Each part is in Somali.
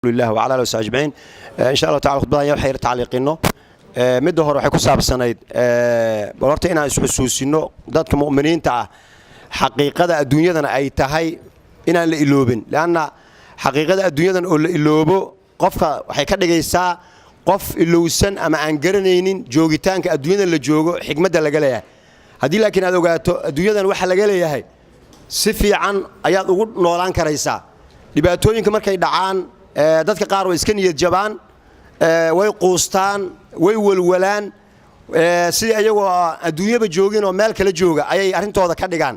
لله وعلى اله وصحبه اجمعين ان شاء الله تعالى خطبه يا خير تعليقينو mid hore waxay ku saabsanayd horta inaan isxusuusino dadka muuminiinta ah xaqiiqada adduunyadana ay tahay inaan la iloobin laana xaqiiqada adduunyadan oo la iloobo qofka waxay ka dhigaysaa qof ilowsan ama aan garanaynin joogitaanka adduunyada la joogo xigmadda laga leeyahay hadii laakiin aad ogaato adduunyadan waxa laga leeyahay si fiican ayaad ugu noolaan karaysaa dhibaatooyinka markay dhacaan dadka qaar way iska niyad jabaan way quustaan way walwalaan sidii ayagoo adduunyada joogin oo meel kala jooga ayay arintooda ka dhigaan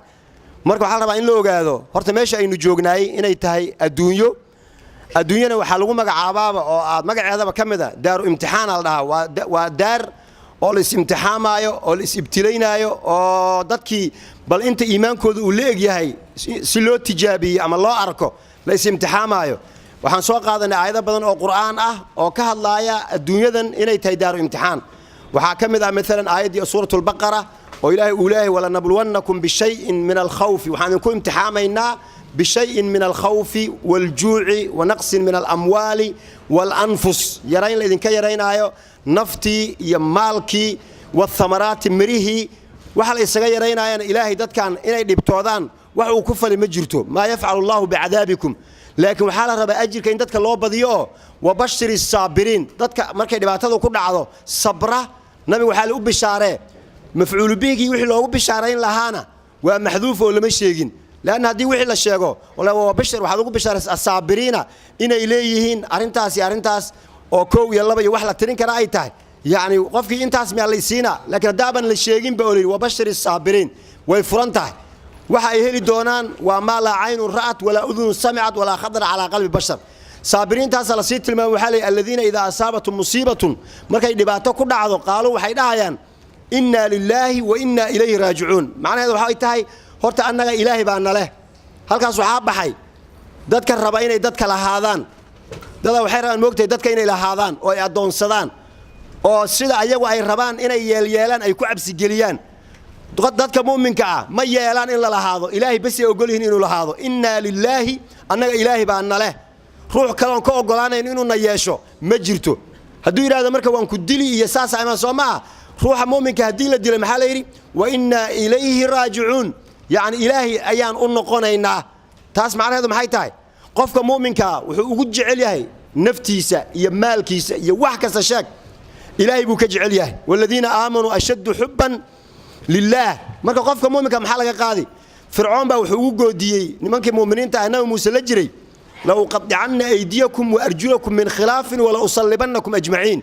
marka waxa la rabaa in la ogaado horta meesha aynu joognaay inay tahay adduunyana waxa lagu magacaabaaba oo aad magaceedaba kamida daaru imtixaan la dhahaa waa daar oo la imtixaamayo oo la ibtilaynayo oo dadkii bal inta iimaankooda uu leeg yahay si loo tijaabiyo ama loo arko la imtixaamayo waxaan soo qaadanay aayado badan oo quraan ah oo ka hadlaaya adduunyadan inay tahay daaru imtixaan waxa kamid ah midalan aayadii suuratul baqara oo ilaahay wala nabluwannakum bishay'in min al-khawf waxaan ku imtixaamaynaa bishay'in min al-khawf wal-juu'i wa naqsin min al-amwali wal-anfus yarayn idinka yaraynayo nafti iyo maalki wa thamarati mirihi waxa la isaga yaraynayana ilaahay dadkan inay dhibtoodaan wax uu ku fali ma jirto ma yaf'alu Allahu bi'adaabikum laakiin waxa la rabaa ajirka in dadka loo badiyo wa bashiris saabiriin dadka markay dhibaatada ku dhacdo sabra nabi waxa uu bishaaree mafcuul bihi wixii loogu bishaarayn lahaana waa maxduuf oo lama sheegin laana hadii wixii la sheego wala waa bashir waxa ugu bishaaraysaa saabiriina inay leeyihiin arintaas oo koow iyo laba iyo wax la tirin kara ay tahay yaani qofkii intaas ma laysiina laakiin daaban la sheegin ba oo waa bashiris saabiriin way furan tahay waxa ay heli doonaan waa ma la aynu ra'at wala udhun sami'at wala khadar ala qalbi bashar saabiriintaas la sii tilmaamay waxa leeyahay alladina idha asabatu musibatun markay dhibaato ku dhacdo qaalo waxay dhahayaan inna lillahi wa inna ilayhi raaji'un macnaheedu waxa ay tahay horta annaga ilaahi baa naleh halkaas waxa baxay dadka raba inay dadka lahaadaan dada waxay rabaan moogtay dadka inay lahaadaan oo ay adoonsadaan oo sida ayagu ay rabaan inay yeelan ay ku cabsi geliyaan dadka muuminka ah ma yeelan in la lahaado ilaahi bas ay ogolyihiin inuu lahaado inna lillahi annaga ilaahi baa naleh ruux kale oo ka ogolaanayno inuu na yeesho ma jirto haduu yiraahdo marka waan ku dili iyo saas ama Soomaa ruuxa muuminka hadii la dilay maxaa la yiri wa inna ilayhi raaji'un yaani ilaahi ayaan u noqonaynaa taas macnaheedu maxay tahay qofka muuminka wuxuu ugu jecel yahay naftiisa iyo maalkiisa iyo wax kasta sheeg ilaahi buu ka jecel yahay walladina aamanu ashaddu hubban lillah marka qofka muuminka maxaa laga qaadi fircoon baa wuxuu ugu goodiyay nimankii muuminiinta ah nabi Muuse la jiray law qad'anna aydiyakum wa arjulakum min khilaafin wala usallibannakum ajma'in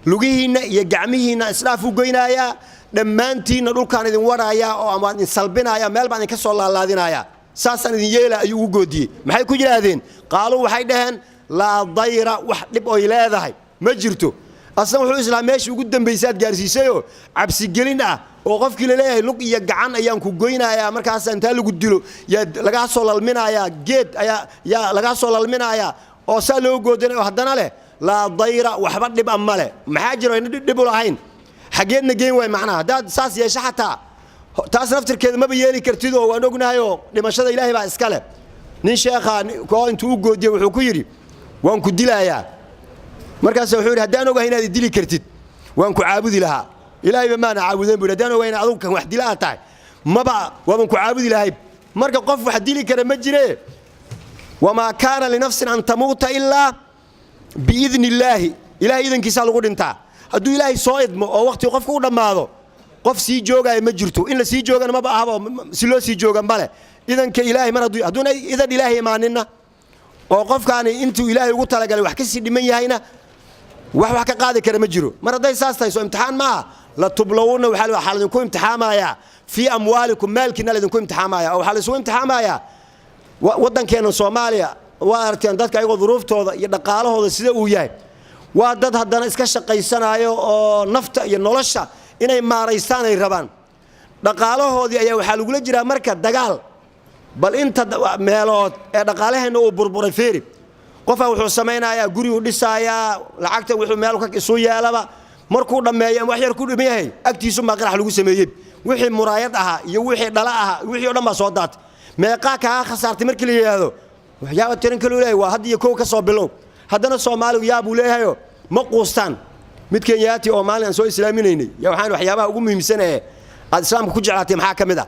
lugihiina iyo gacmihiina islaaf u goynaya dhamaantiina dhulkaan idin waraaya oo ama idin salbinaya meel baan ka soo laalaadinaya saasan idin yeela ayuu ugu goodiyay maxay ku yiraahdeen qaalo waxay dhaheen la dayra wax dib oo leedahay ma jirto asna wuxuu islaameesh ugu dambeysay gaarsiisayo cabsi gelin ah oo qofkii leeyahay lug iyo gacan ayaan ku goynayaa markaas inta lagu dilo ya laga soo lalminaaya geed ayaa laga soo lalminaaya oo saa loo goodinayo hadana leh la dayra waxba dhib amale maxaa jiro in dhib u lahayn xageedna geyn way macnaha dad saas yeesha xataa taas naftirkeeda ma yeeli kartid oo waan ognahayo dhimashada ilaahay baa iska leh nin sheekha ko intuu u goodiyo wuxuu ku yiri waan ku dilayaa markaas wuxuu yiri hadaan ogahay inaad dili kartid waan ku caabudi lahaa ilaahay ma ana caabudeen buu hadaan ogahay inaad adigu kan wax dilaa tahay maba waan ku caabudi lahay marka qof wax dili kara ma jiree wama kana li nafsin an tamuta illa باذن الله الهي idinkiisa lagu dhintaa haduu ilaahay soo idmo oo waqti qofku u dhamaado qof si joogay ma jirto in la si joogana ma baahaba si loo si joogan bale idanka ilaahay mar haduna idan ilaahay iimaanina oo qofkaani intuu ilaahay ugu talagalay wax ka si dhiman yahayna wax ka qaadi kara ma jiro mar haday saas tahay soo imtixaan ma la tublawuna waxa la idinku imtixaamaya fi amwalikum malkina la idinku imtixaamaya oo waxa la isku imtixaamaya wadankeena Soomaaliya waa arkaan dadka ayagoo duruuftooda iyo dhaqaalahooda sida uu yahay waa dad haddana iska shaqaysanayo oo nafta iyo nolosha inay maaraystaan ay rabaan dhaqaalahoodii ayaa waxa lagu jiraa marka dagaal bal inta meelood ee dhaqaalaheena uu burburay feeri qof wuxuu sameeynayaa guri u dhisaaya lacagta wuxuu meel ka soo yeelaba markuu dhameeyo wax yar ku dhimayahay agtiisu ma qarax lagu sameeyay wixii muraayad aha iyo wixii dhala aha wixii oo dhan ba soo daatay meeqa ka khasaartay markii la yiraahdo waxyaabo tirin kale waa hadii koow ka soo bilow haddana Soomaaligu yaab u leeyahay ma quustaan mid Kenyaati oo maalin soo islaaminaynay ya waxaan waxyaabaha ugu muhiimsan ee aad islaamka ku jeclaatay maxaa kamid ah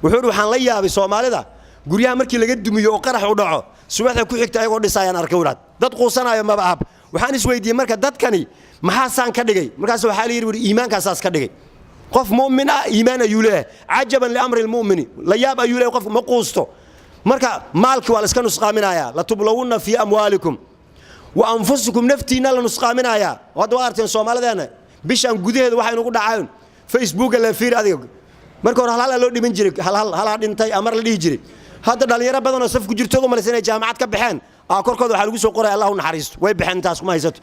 wuxuu waxaan la yaabay Soomaalida guryaha markii laga dumiyo oo qarax u dhaco subaxda ku xigta ayagoo dhisayaan arkay walaad dad quusanayo ma baab waxaan is weydiiyay marka dadkani maxaa saan ka dhigay markaas waxa la yiri iimaankaas ka dhigay qof mu'min ah iimaan ayuu leeyahay ajaban li amri al-mu'mini la yaab ayuu leeyahay qof ma quusto marka maalki waa la iska nusqaaminaya la tublawuna fi amwalikum wa anfusukum naftina la nusqaaminaya wada waarteen Soomaalideena bishan gudaheeda waxa inagu dhacaan Facebook la fiir adiga marka hore hal loo dhiman jiray hal dhintay amar la dhihi jiray hadda dhalinyaro badan oo saf ku jirto oo malaysanay jaamacad ka baxeen korkooda waxa lagu soo qoray Allahu naxariisto way baxeen taas kuma haysato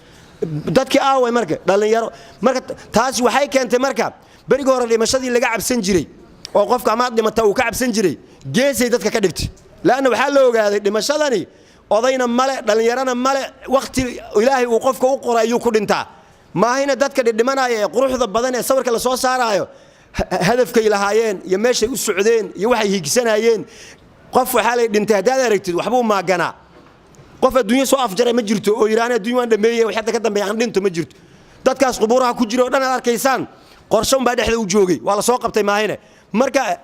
dadkii way marka dhalinyaro marka taas waxay keentay marka bariga hore dhimashadii laga cabsan jiray oo qofka ama dhimata uu ka cabsan jiray geesay dadka ka dhigtay laana waxa la ogaaday dhimashadani odayna male dhalinyarana male waqti Ilaahay uu qofka u qoray ayuu ku dhintaa ma ahina dadka dhimanaya ee quruxda badan ee sawirka la soo saarayo hadafkay lahaayeen iyo meeshay u socdeen iyo waxay hiigsanayeen qof waxa la dhintay hadaad aragtid waxba ma gana qof adduunyo soo afjaray ma jirto oo Iiraan adduunyo aan dhameeyay waxa ka dambeeyay dhinto ma jirto dadkaas qubuuraha ku jiro dhan arkaysaan qorsho baa dhexda u joogay waa la soo qabtay maahine marka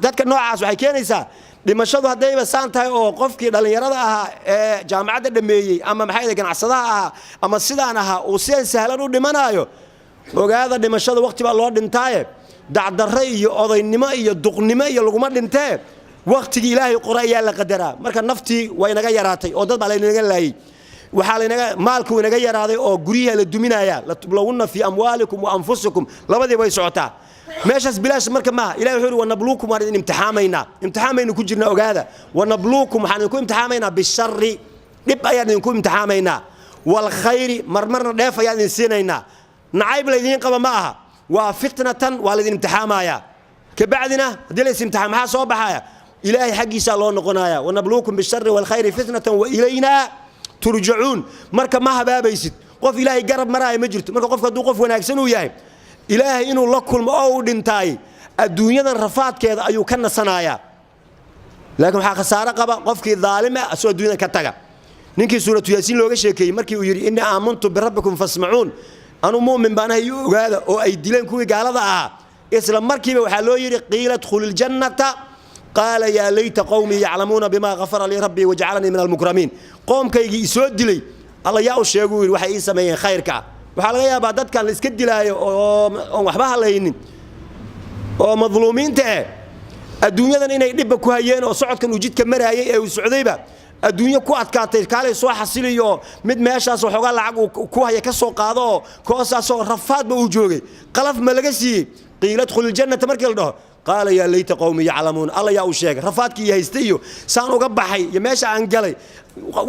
dadka noocaas waxay keenaysaa dhimashadu hadayba saan tahay oo qofkii dhalinyarada ahaa ee jaamacadda dhameeyay ama maxay ganacsadaha ahaa ama sidaan ahaa oo si sahlan u dhimanayo ogaada dhimashada waqti baa loo dhintaaye dacdarro iyo odaynimo iyo duqnimo iyo laguma dhintee waqtigii Ilaahay qoray ayaa la qadaraa marka naftii way naga yaraatay oo dad baa laynaga laayay waxa laynaga maalku naga yaraaday oo guriyaha la duminaya la tublawuna fi amwalikum wa anfusikum labadii way socotaa meeshas bilaash marka ma Ilaahay wuxuu wanabluukum waan imtixaamayna ku jirna ogaada wanabluukum waxaan ku imtixaamayna bisharri dib ayaan ku imtixaamayna wal khayri marmarna dheef ayaan siinayna nacayb leedin qaba ma aha waa fitnatan waa leedin imtixaamaya kabacdina hadii la imtixaam waxa soo baxaya إلهي حقي سالون قنايا ونبلوكم بالشر والخير فتنة وإلينا ترجعون مركب ما هبابيست قف إلهي قرب مراي مجرت مركب قف كدو قف وناكسن وياي إلهي إنه لكل ما أودنتاي الدنيا رفعت كذا أيو كنا صنايا لكن حق خسارة قبا قف كي ظالمة أسوأ الدنيا كتجا نيجي سورة ياسين لو جشة كي مركي ويري إني آمنت بربكم فاسمعون أنا مؤمن بأنه يو هذا أو أي دلين كوي قال هذا إسلام مركي وحلو يري قيل ادخل الجنة قال يا ليت قومي يعلمون بما غفر لي ربي وجعلني من المكرمين قوم كي يسود لي الله يا شيغوي waxay ii sameeyeen khayrka waxa laga yaabaa dadkan la iska dilaayo oo waxba halaynin oo madluumiinta adduunyadan inay dib ku hayeen oo socodkan uu jidka marayay ee uu socdayba adduunyo ku adkaatay kaalay soo xasiliyo mid meeshaas waxooga lacag ku haya ka soo qaado koosaas oo rafaadba uu joogay qalaf ma laga siiyay qiilad khul jannata markii la dhaho قال يا ليت قومي يعلمون الله يا وشيغ رفاتك يهستيو سان uga baxay iyo meesha aan galay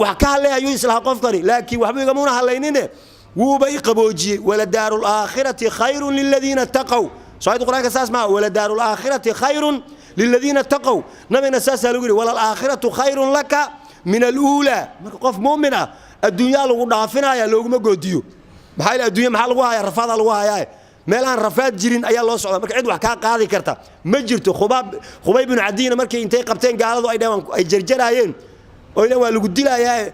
wax ka haleeyo isla qofkani laakiin waxba igamuna haleynine wuuba iqaboojiye wala daarul aakhirati khayrun lil ladina taqaw saayid quraanka saas ma wala daarul aakhirati khayrun lil ladina taqaw nabina saas lagu yiri wala al aakhiratu khayrun laka min al ula marka qof muumina adduunyo lagu dhaafinaya looguma goodiyo maxay adduunyo maxaa lagu hayaa rafaad lagu hayaa meelaan rafaad jirin ayaa loo socdaa marka cid wax ka qaadi karta ma jirto Khubayb ibn Adiina markii intay qabteen gaaladu ay dhawaan ay jarjarayeen oo ilaa waa lagu dilayaa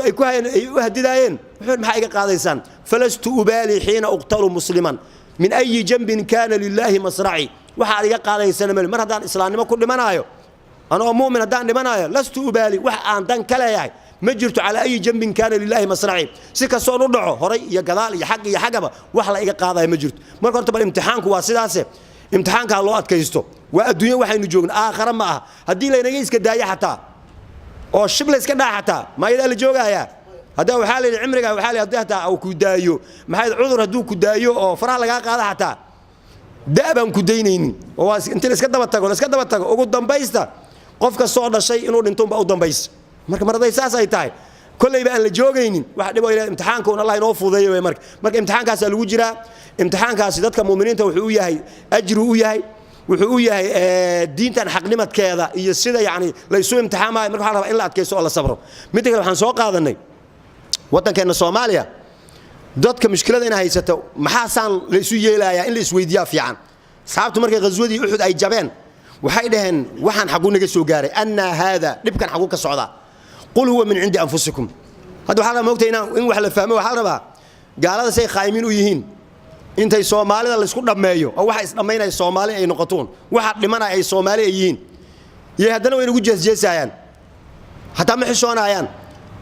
ay ku hayeen ay u hadidayeen wuxuu maxay iga qaadaysaan falastu ubali hina uqtalu musliman min ayi janbin kana lillahi masra'i waxa iga qaadaysana mar hadaan islaamnimo ku dhimanayo ana mu'min hadaan dhimanayo lastu ubali wax aan dan kale yahay ما جرت على أي جنب كان لله مصرعي سكسون ودعو هري يا جلال يا حق يا حجبة وحلا إيجا قاضي ما جرت ما كنت بالامتحان كواسداسه امتحان كالله أتكيستو والدنيا وحين نجون آخر ما هدي لنا جيس كداية حتى أو الشبلس كدا حتى ما يدا اللي جوجا يا هذا وحالي عمرك وحالي هديها أو كدايو ما هذا عذر هدو كدايو أو فرح لقى قاضي حتى دابا كدينين هو أنت لسه كده بتقول أقول دمبيستا قفك الصعد الشيء إنه أنتم بقوا دمبيس marka marday saas ay tahay kullayba aan la joogaynin wax dhibo ilaa imtixaanka oo Allah inoo fuudeeyo marka imtixaankaas lagu jira imtixaankaas dadka muuminiinta wuxuu u yahay ajru u yahay wuxuu u yahay diintan xaqnimadkeeda iyo sida yaani la isoo imtixaamay marka waxa la rabaa in la adkaysto oo la sabro mid kale waxaan soo qaadanay wadankeena Soomaaliya dadka mushkilada in haysato maxaa saan la isu yeelayaa in la isweydiiyo fiican saabtu markay qaswadii Uhud ay jabeen waxay dhaheen waxaan xaqu naga soo gaaray anna hada dibkan xaqu ka socda قل هو من عند أنفسكم hadda waxa la moogtay in wax la fahmo waxa la rabaa gaalada say qaaymin u yihiin intay Soomaalida la isku dhameeyo oo waxa is dhameynay Soomaali ay noqotoon waxa dhimanay ay Soomaali ay yihiin haddana way ugu jeesjeesayaan hatta ma xishoonayaan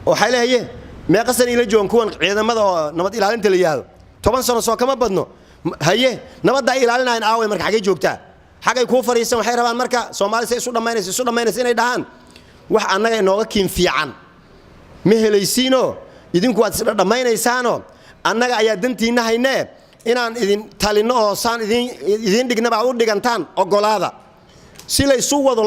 oo waxay leeyahay meeqa san ila joon kuwan ciidamada oo nabad ilaalinta la yiraahdo 10 sano soo kama badno haye nabadda ilaalinayaan aaway marka xagee joogtaa xagay ku fariisan waxay rabaan marka Soomaali say isu dhameynayso inay dhahaan wax annaga inooga kiin fiican ma helaysiino idinku waad is dhameynaysaano annaga ayaa dantiina haynee inaan idin talino oo saan idin dhignaba u dhigantaan ogolaada si la isu wado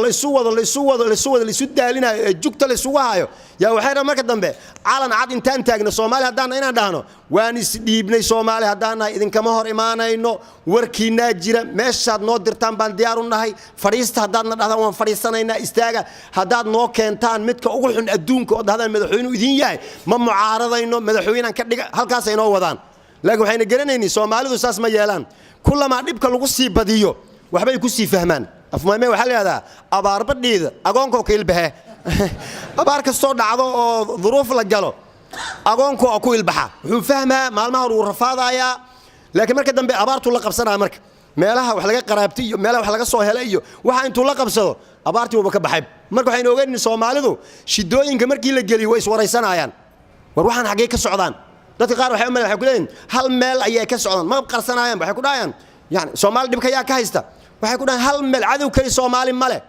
daalinayo jugta la isugu hayo yaa waxay marka dambe calan cad intaan taagna Soomaali hadaan inaan dhahno waan is dhiibnay Soomaali hadaan idin kama hor imaanayno warkiina jira meeshaad noo dirtaan baan diyaar u nahay fariista hadaadna dhahdaan waan fariisanaynaa istaaga hadaad noo keentaan midka ugu xun adduunka oo dhahdaan madaxweynuhu idin yahay ma mucaaradayno madaxweynahan ka dhiga halkaas ay noo wadaan laakiin waxayna garanayni Soomaalidu saas ma yeelaan kullama dhibka lagu sii badiyo waxbay ku sii fahmaan afmaamay waxa la yiraahdaa abaar badhiida agoonko ka ilbahay abaar ka soo dhacdo oo duruuf la galo agoonko ku ilbaxa wuxuu fahmaa maalmaha uu rafaadaya laakiin marka dambe abaartu la qabsanaa marka meelaha wax laga qaraabtay iyo meelaha wax laga soo helay iyo waxa intuu la qabsado abaartii uu ka baxay marka waxayna ogeeyeen Soomaalidu shidooyinka markii la geliyo way is waraysanayaan war waxaan xagee ka socdaan dadka qaar waxay ku leeyihiin hal meel ayay ka socdaan ma qarsanayaan waxay ku dhaayaan yani Soomaali dhibka yaa ka haysta waxay ku dhahan hal meel cadow kali Soomaali male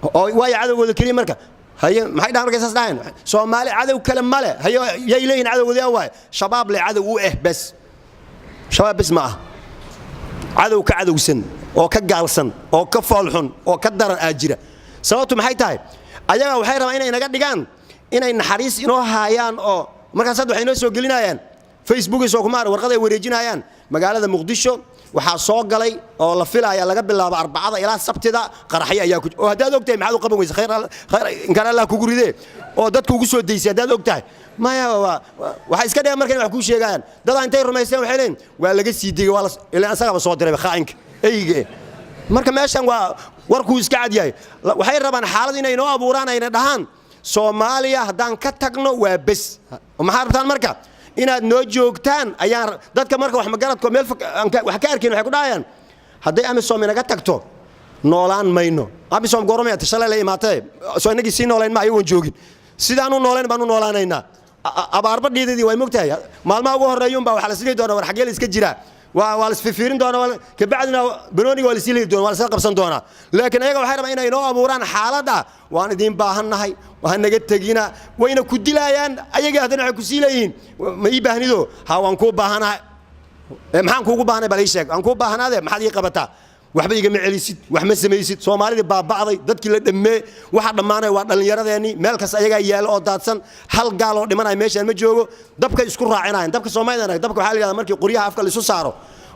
oo way cadowgooda kali marka haye maxay dhahan markay saas dhahan Soomaali cadow kale male haye yay leeyihiin cadowgooda waay shabaab le cadow u bas shabaab bas ma cadow ka cadowsan oo ka gaalsan oo ka foolxun oo ka daran aajira sababtu maxay tahay ayaga waxay rabaan inay naga dhigaan inay naxariis inoo haayaan oo markaas waxay noo soo gelinayaan Facebook soo kuma warqad ay wareejinayaan magaalada Muqdisho waxa soo galay oo la filaaya laga bilaabo Arbacada ilaa Sabtida qaraxay ayaa ku oo hadaad ogtahay maxaad u qaban weysa khayr in kana Allah kugu ridee oo dadku ugu soo deysay hadaad ogtahay maya waxa iska dhigay markay wax ku sheegaan dad intay rumaysteen waxay leeyeen waa laga sii digay waa ilaa asaga soo diray khaainka eyge marka meeshan waa warku iska cad yahay waxay rabaan xaalad inay noo abuuraan ayna dhahaan Soomaaliya hadaan ka tagno waa bas maxaa rabtaan marka inaad noo joogtaan ayaan dadka marka wax magaradko meel wax ka arkeen waxay ku dhaayaan haday amisom inaga tagto noolaan mayno amisom goorma tashalay la imaatay soo inagii si noolaan ma ayagoon joogin sidaan u noolaan baan u noolaanaynaa abaarba dhiidadii way mogtahay maalmaha ugu horeeyun baa waxa la sidii doona war xagee la iska jira waa la fiirin doona ka bacdina banooniga waa la sidii doona waa la qabsan doona laakiin ayaga waxay rabaan inay noo abuuraan xaalada waan idin baahannahay waxaan naga tagina wayna ku dilayaan ayaga hadana waxay ku siilayeen ma ii baahnido ha waan ku baahanahay maxaan kuugu baahnay bal ii sheeg aan ku baahnaade maxaad ii qabataa waxba iga ma celisid wax ma sameeysid Soomaalida baabacday dadkii la dhameey waxa dhamaanay waa dhalinyaradeeni meel kaas ayaga yaalo oo daadsan hal gaal oo dhimanay meeshaan ma joogo dabka isku raacinayaan dabka Soomaalida dabka waxa la yiraahdaa markii qoryaha afka la isu saaro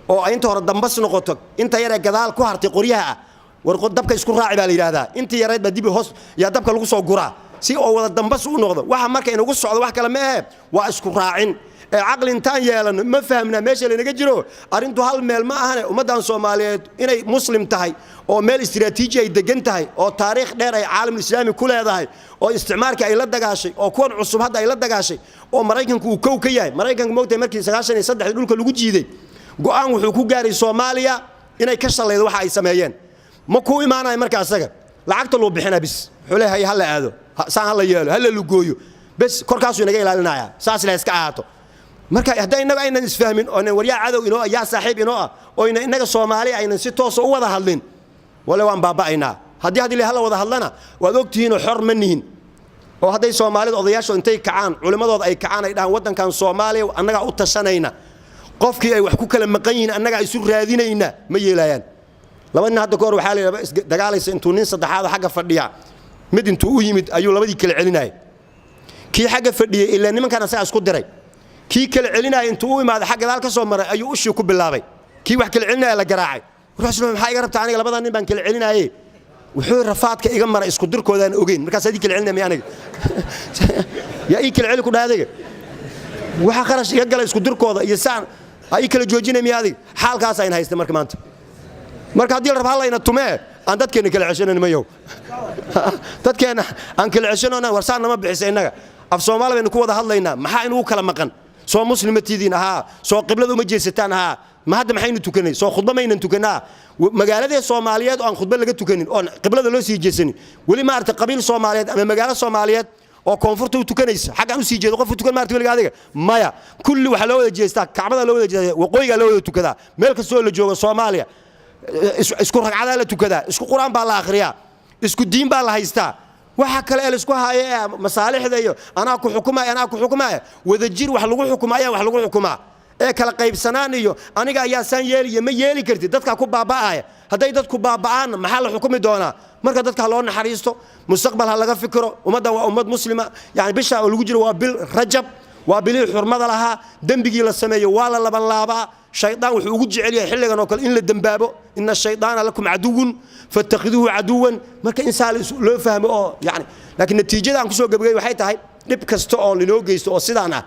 oo inta hore dambas noqoto inta yar ee gadaal ku hartay qoryaha war dabka isku raaci baa la yiraahdaa inta yareed baa dib hoos yaa dabka lagu soo guraa si oo wada dambas u noqdo waxa marka inagu socdo wax kale ma aha waa isku raacin aqli intaan yeelano ma fahamna meesha la naga jiro arintu hal meel ma ahane ummadan Soomaaliyeed inay muslim tahay oo meel istiraatiiji ay degan tahay oo taariikh dheer ay caalamka islaami ku leedahay oo isticmaalka ay la dagaashay oo kuwan cusub hadda ay la dagaashay oo Mareykanku uu kow ka yahay Mareykanku moogtay markii 93 dhulka lagu jiiday go'aan wuxuu ku gaaray Soomaaliya inay ka shaleeydo waxa ay sameeyeen ma ku imaanay marka asaga lacagta loo bixina bis xuleehay hal aado saan la yeelo hal la gooyo bas korkaas uu naga ilaalinaya saas la iska aato marka haday inaga aynan isfahmin oo wariya cadow inoo yaa saaxiib inoo oo inaga Soomaali aynan si toos u wada hadlin wala waan baaba'ayna hadii la wada hadlana waad ogtihiin xor manihin oo haday Soomaalida odayaasho intay kacaan culimadooda ay kacaan ay dhahan wadankan Soomaaliya anaga u tashanayna qofkii ay wax ku kala maqan yihiin anaga ay isu raadinayna ma yeelayaan labadina hadda koor waxa la dagaalaysa intuu nin saddexaad xagga fadhiya mid intuu u yimid ayuu labadii kala celinay kii xagga fadhiyay ilaa nimankan asaga isku diray kii kala celinay intuu u imaado xagga dal ka soo maray ayuu ushii ku bilaabay kii wax kala celinay la garaacay rasuul maxay iga rabtaa aniga labadan nin baan kala celinayay wuxuu rafaadka iga maray isku dirkoodaan ogeyn markaas adii kala celinay aniga yaa ii kala celi ku dhaadayga waxa qarash iga galay isku dirkooda iyo saan ay kala joojinay miyaadi xaalkaas ay haystay maanta marka hadii la rabo hal ayna tumee aan dadkeena kala ceshanayno mayo dadkeena aan kala ceshanayno warsaan nama bixisay inaga af Soomaali baynu ku wada hadlaynaa maxaa inuu kala maqan soo muslimatidiin ahaa soo qiblada uma jeesataan ahaa ma hadda maxaynu tukanay soo khudba maynan tukanaa magaalada Soomaaliyeed oo aan khudba laga tukanin oo qiblada loo sii jeesanin wali ma arta qabiil Soomaaliyeed ama magaalo Soomaaliyeed oo koonfurta u tukanaysa xaq aan u sii jeedo qof tukan maartay waliga adiga maya kulli waxa loo wada jeestaa kacbada loo wada jeestaa waqooyiga loo wada tukadaa meel kasta la joogo Soomaaliya isku ragcada la tukadaa isku quraan baa la akhriyaa isku diin baa la haystaa waxa kale ee isku haayay masaalixda iyo anaa ku xukumaaya wada jir wax lagu xukumaa ee kala qaybsanaan iyo aniga ayaa san yeeliyo ma yeeli kartid dadka ku baaba'aya haday dadku baaba'aan maxaa la xukumi doonaa marka dadka loo naxariisto mustaqbal ha laga fikiro ummadda waa ummad muslima yani bisha lagu jiro waa bil rajab waa bil xurmada laha dambigii la sameeyo waa la laban laaba shaydaan wuxuu ugu jecel yahay xilligan oo kale in la dambaabo inna shaydaana lakum aduwwun fattakhiduhu aduwwan marka insaan loo fahmo oo yani laakiin natiijada aan ku soo gabagay waxay tahay dib kasta oo linoo geysto oo sidaan ah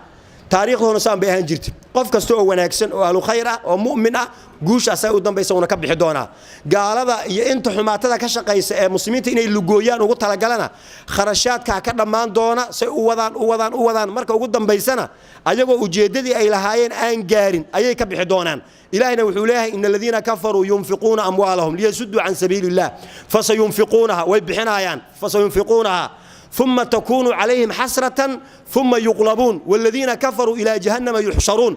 taariikhdoona saan bay ahaan jirtay qof kasta oo wanaagsan oo ahlu khayr ah oo mu'min ah guushaas ay u dambaysa una ka bixi doonaa gaalada iyo inta xumaatada ka shaqeysa ee muslimiinta inay lugooyaan ugu talagalana kharashaadka ka dhamaan doona say u wadaan marka ugu dambaysana ayagoo ujeedadii ay lahaayeen aan gaarin ayay ka bixi doonaan ilaahina wuxuu leeyahay in alladina kafaru yunfiquna amwaalahum liyasuddu an sabilillah fasayunfiqunaha way bixinayaan fasayunfiqunaha ثم تكون عليهم حسرة ثم يغلبون والذين كفروا إلى جهنم يحشرون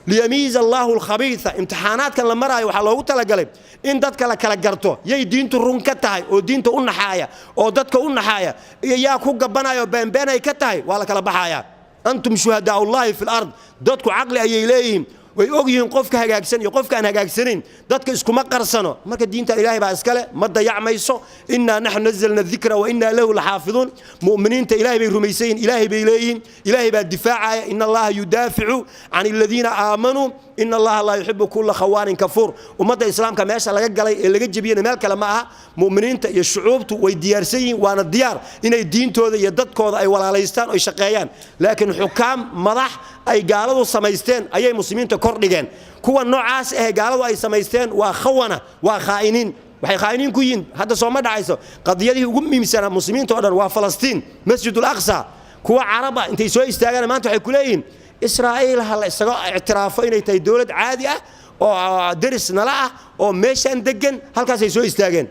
ليميز الله الخبيث امتحانات كان لما راي waxa loogu talagalay in dadka la kala garto yay diintu run ka tahay oo diinta u naxaaya oo dadka u naxaaya yaa ku gabanayo beenbeenay ka tahay waa la kala baxaya antum shuhadaa Allah fi al-ard dadku aqli ayay leeyihiin way ogyihiin qofka hagaagsan iyo qofka aan hagaagsanin dadka isku ma qarsano marka diinta ilaahay baa iskale ma dayacmayso inna nahnu nazzalna dhikra wa inna lahu lahafidun mu'miniinta ilaahay bay rumaysayn ilaahay bay leeyihiin ilaahay baa difaacaya inna allaha yudafi'u 'anil ladina aamanu inna allaha la yuhibbu kulla khawanin kafur ummadda islaamka meesha laga galay ee laga jabiyay meel kale ma aha mu'miniinta iyo shucuubtu way diyaarsan yihiin waana diyaar inay diintooda iyo dadkooda ay walaalaystaan oo shaqeeyaan laakiin xukaam madax ay gaaladu samaysteen ayay muslimiinta kordhigeen kuwa noocaas ah gaaladu ay samaysteen waa khawana waa khaa'iniin waxay khaa'iniin ku yihiin hadda soo ma dhacayso qadiyadii ugu muhiimsan muslimiinta oo dhan waa Falastiin Masjidul Aqsa kuwa caraba intay soo istaagaan maanta waxay ku leeyihiin Israa'iil hal isaga i'tiraafo inay tahay dawlad caadi ah oo daris nala ah oo meeshan degan halkaas ay soo istaageen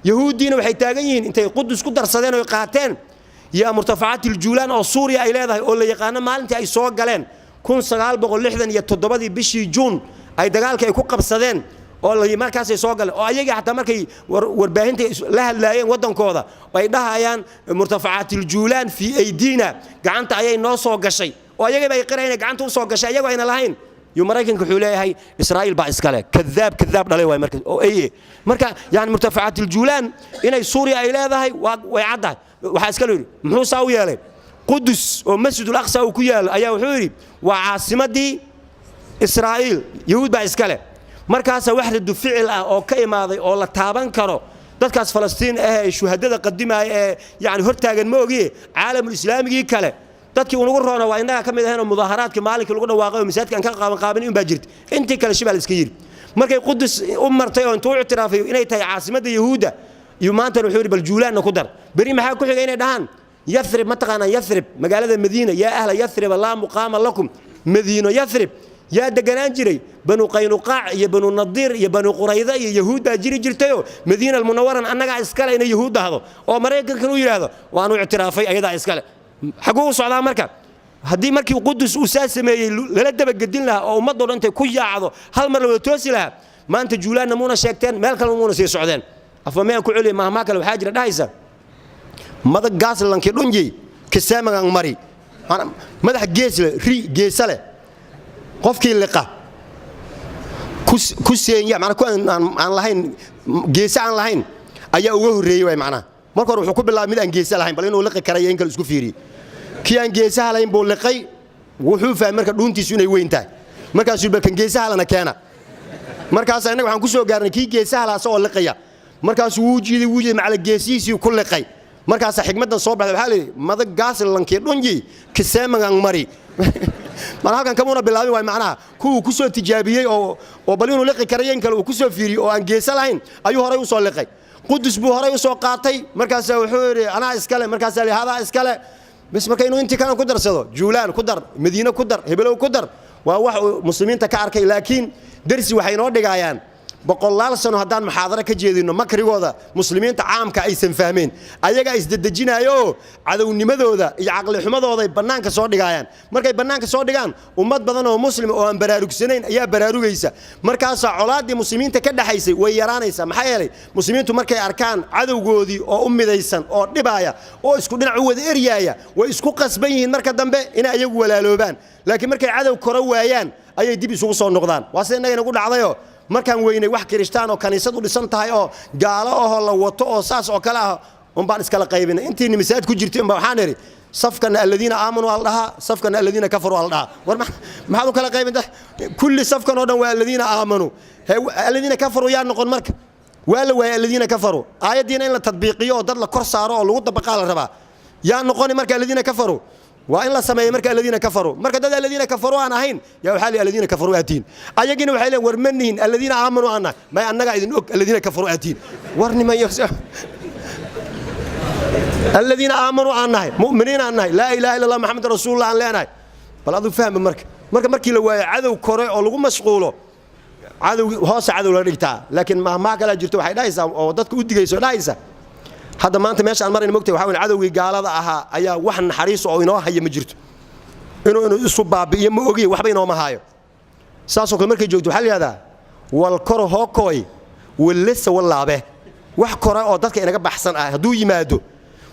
yahuudiina waxay taagan yihiin intay Qudus ku darsadeen oo qaateen ya murtafa'atil Julan oo Suuriya ay leedahay oo la yaqaan maalintii ay soo galeen 1967 bishii June ay dagaalka ay ku qabsadeen oo la markaas ay soo galeen oo ayaga xataa markay warbaahinta la hadlaayeen wadankooda ay dhahayaan murtafa'atil Julan fi aydina gacanta ayay noo soo gashay oo ayaga bay qirayeen gacanta u soo gashay ayaga ayna lahayn يومريكن كحوليه إسرائيل بإسكاله كذاب دليل واي مركز أو أيه مركز يعني مرتفعات الجولان إن سوريا إلى ذا ويعدها وحاسكالوري محو ساوي له قدس ومسجد الأقصى وكيال أيها وحوري وعاصمة دي إسرائيل يهود بإسكاله مركز وحدة فعل أو كيماضي أو لا تابان كرو dadkaas Falastiin shuhadada qadimay yani hortaagan moogi caalamul islaamiga kale dadkii ugu roona waa inaga kamid ahayn mudaharaadka maalinka lagu dhawaaqay misaadkan ka qaaban in baajirta intii kale shibal iska yiri markay Qudus u martay oo intuu ictiraafay inay tahay caasimada yahuuda iyo maanta wuxuu yiri bal Juulaan ku dar bari maxaa ku xigay inay dhahan Yathrib mataqana Yathrib magaalada Madiina yaa ahla Yathrib la muqama lakum Madiina Yathrib yaa deganaan jiray banu qaynuqaa iyo banu nadir iyo banu qurayda iyo yahuud baa jiri jirtayo Madiina al-Munawwara annaga iskale inay yahuud ahdo oo Mareykanka uu yiraahdo waanu ictiraafay ayada iskale xaquu socdaa marka hadii markii Qudus uu sameeyay lala daba gadin laha oo ummadda dhantay ku yaacdo hal mar la toosi laha maanta Juulaan namuuna sheegteen meel kale namuuna sii socdeen afameen ku culi ma kale waxa jira dhahaysa madag gaas lankii dhunjay kisaamagan mari madax geesale qofkii liqa ku seenya macna ku aan lahayn geesa aan lahayn ayaa uga horeeyay way macna marka hore wuxuu ku bilaabay mid aan geesa lahayn bal inuu liqi karayo in kale isku fiiriyo kii aan geesa lahayn buu liqay wuxuu fahmay marka dhuuntiisu inay weyn tahay markaas uu balkan geesa lana keena markaas anaga waxaan ku soo gaarnay kii geesa lahaa soo liqaya markaas uu jiiday macna geesiisii ku liqay markaas xigmadan soo baxday waxa leeyahay madag gaas lankii dhunji kisaamagan mari man halkan kamuna bilaabay way macnaha ku soo tijaabiyay oo bal inuu liqi karayeen kale uu ku soo fiiriyo oo aan geesa lahayn ayuu horay u soo liqay Qudus buu horay u soo qaatay markaas wuxuu yiri ana iskale markaas hada iskale بس marka inuu intii kan ku darsado juulaan ku dar madiina ku dar hebelo ku dar waa wax muslimiinta ka arkay laakiin darsi waxay noo dhigayaan boqolaal sano hadaan muxaadara ka jeedino makrigooda muslimiinta caamka aysan fahmeen ayaga is dadajinaayo cadawnimadooda iyo aqli xumadooda banaanka soo dhigayaan markay banaanka soo dhigaan ummad badan oo muslim oo aan baraarugsanayn ayaa baraarugaysa markaas colaadii muslimiinta ka dhaxaysay way yaraanaysa maxay yeelay muslimiintu markay arkaan cadawgoodii oo u midaysan oo dhibaaya oo isku dhinac u wada eryaaya way isku qasban yihiin marka dambe in ayagu walaaloobaan laakiin markay cadow koro waayaan ayay dib isugu soo noqdaan waa sida inaga nagu dhacdayo markaan weynay wax kiristaan oo kaniisad u dhisan tahay oo gaalo oo la wato oo saas oo kala ah baan iskala qaybinay intii misaad ku jirtay waxaan iri safkana alladina aamanu aldaha safkana alladina kafaru aldaha war maxaad u kala qaybintaa kulli safkan oo dhan waa alladina aamanu alladina kafaru yaa noqon marka wala waa alladina kafaru aayadiina in la tadbiiqiyo oo dad la kor saaro oo lagu dabaqaa la rabaa yaa noqon marka alladina kafaru وإن لا سمي مركز الذين كفروا مركز الذين كفروا أنا هين يا حالي الذين كفروا أتين أيجينا وحالي ورمنين الذين آمنوا أنا ما أنك إذن الذين كفروا أتين ورني ما يخسر الذين آمنوا أنا مؤمنين أنا لا إله إلا الله محمد رسول الله أنا بل هذا فهم مركز لو عدو كوري أو لو مشغوله عدو هاس عدو لرجتا لكن ما قال جرتوا واحد ليس أو ضدك ودي جيسو ليس هذا ما أنت ماشي على المرة المكتب وحاول عدوي قال هذا أيا وحن حريص أو إنه هي مجرت إنه الصباب يموجي وحبين وما هاي ساسو كل مركز جوجو حلي هذا والكره هوكوي واللسه واللعبة وحكرة أو ضدك إنك بحسن هدو يمادو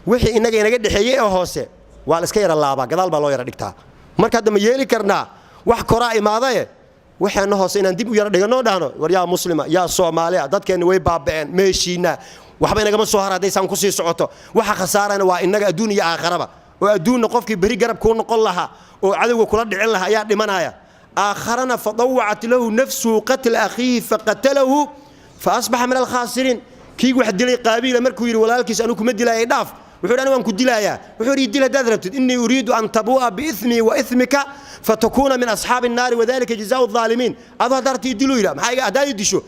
وحي إنك جد حياة هوسه وعلى سكير اللعبة قدال بالوير دكتها مركز دم يلي كرنا وحكرة ماذا وحي إنه هوسين نديب ويردقنا دهنا وريا مسلمة يا صومالية ضدك إنه ويبابين ماشينا waxba inaga soo haraday san ku sii socoto waxa khasaarana waa inaga adduun iyo aakhiraba oo adduun qofkii bari garab ku noqon laha oo cadawga kula dhicin laha ayaa dhimanaya aakharana fadawat lahu nafsu qatl akhihi faqatalahu faasbaha min al-khasirin kii wax dilay qaabiila markuu yiri walaalkiis anu kuma dilaayay dhaaf wuxuu dhan waan ku dilaaya wuxuu yiri dil hadaad rabtid inni uriidu an tabua bi ithmi wa ithmika fatakuna min ashabi an-nar wa dhalika jazaa'u adh-dhalimin adha darti dilu ila maxay hadaad disho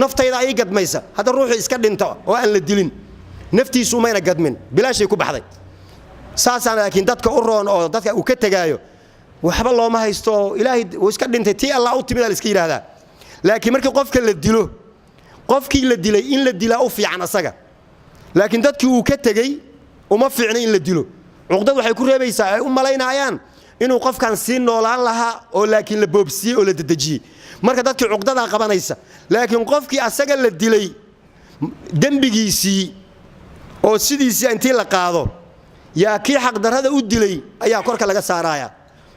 naftayda ay gadmaysa hada ruuxi iska dhinto oo aan la dilin naftiisu ma ina gadmin bilaashay ku baxday saasana laakiin dadka u roon oo dadka uu ka tagaayo waxba looma haysto ilaahay uu iska dhintay tii Allah u timid iska yiraahdaa laakiin markii qofka la dilo qofkii la dilay in la dilaa u fiican asaga laakiin dadkii uu ka tagay uma fiicna in la dilo uqdad waxay ku reebaysaa ay u maleynayaan inuu qofkan si noolaan lahaa oo laakiin la boobsiyay oo la dadajiyay marka dadkii uqdada qabanaysa laakiin qofkii asaga la dilay dambigiisii oo sidiisii intii la qaado yaa kii xaq darada u dilay ayaa korka laga saaraya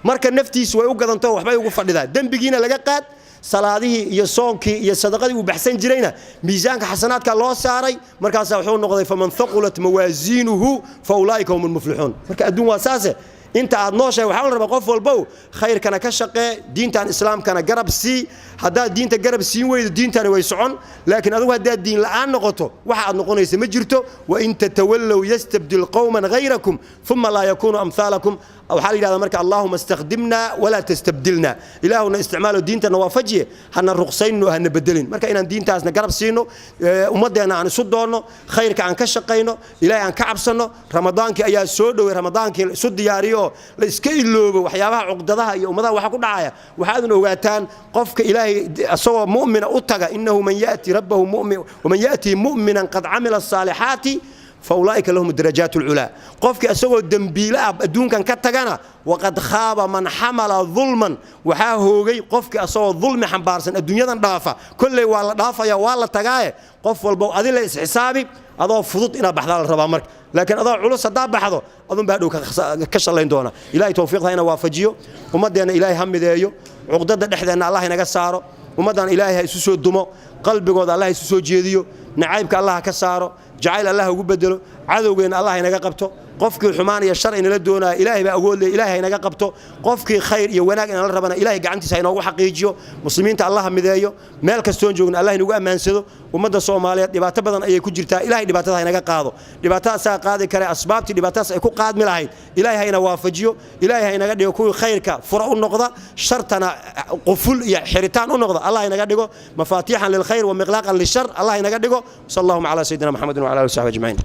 marka naftiisu way u gadanto waxbay ugu fadhidaa dambigiina laga qaad salaadihii iyo soonkii iyo sadaqadii uu baxsan jirayna miisaanka xasanaadka loo saaray markaas wuxuu noqday faman thaqulat mawazinuhu fa ulaika humul muflihun marka adduun waa saase inta aad nooshay waxa la rabaa qof walba khayrkana ka shaqee diintan islaamkana garab si hadaa diinta garab siin weydo diintana way socon laakiin adigu hadaa diin la'aan noqoto waxa aad noqonaysa ma jirto wa in tatawallu yastabdil qauman ghayrakum thumma la yakunu amthalakum aw hal ila marka allahumma istakhdimna wala tastabdilna ilahuna isticmaalu diintana waafajiye hana ruqsayno hana bedelin marka inaan diintaasna garab siino ummadeena aan isu doono khayrka aan ka shaqeyno ilaahay aan ka cabsano ramadaanki ayaa soo dhaway ramadaanki isu diyaariyo la iska iloobo waxyaabaha uqdadaha iyo ummadaha waxa ku dhacaya waxaad ogaataan qofka ilaahay asoo mu'mina u taga innahu man yaati rabbahu mu'min wa man yaati mu'minan qad amila as-salihati فأولئك لهم الدرجات العلى قفك أسوأ دنبيلا بدون كان كتجنا وقد خاب من حمل ظلما وحاهوجي قفك أسوأ ظلم حنبارسن الدنيا ضعفة كل والله ضعفة يا والله تجاه قف والبو أذل حسابي أضاف فضوط إلى بحث الربا مرك لكن أضاف علوس الضعف بحثه أظن بعده كشر الله دونا إلهي توفيق هنا وافجيه ومدنا إلهي هم ذايو عقدة إحدى أن الله نجساره ومدنا إلهي يسوع الدماء قلب جود الله يسوع جيديو نعيبك الله كساره جعل الله وبدله عدوين الله ينجا قبته قفك الحمان يا الشر إن لدونا إلهي بقول لي إلهي ينجا قبته قفك خير يوناك إن الله ربنا إلهي قعنتي سينوه حقيقيو مسلمين الله مذايو مالك استونجون الله ينجوا أمان سدو ومدى الصوماليات دبعت بدن أي كجرتا إلهي دبعتها ينجا قاضو دبعتها ساقاضي كره أسبابتي دبعتها سيكون قاد ملاهي إلهي هينا وافجيو إلهي هينا قد يكون خيرك فرع النقطة شرطنا قفل حريتان النقطة الله هينا قد يكون مفاتيحا للخير ومغلاقا للشر الله هينا قد يكون صلى الله على سيدنا محمد وعلى آله وصحبه أجمعين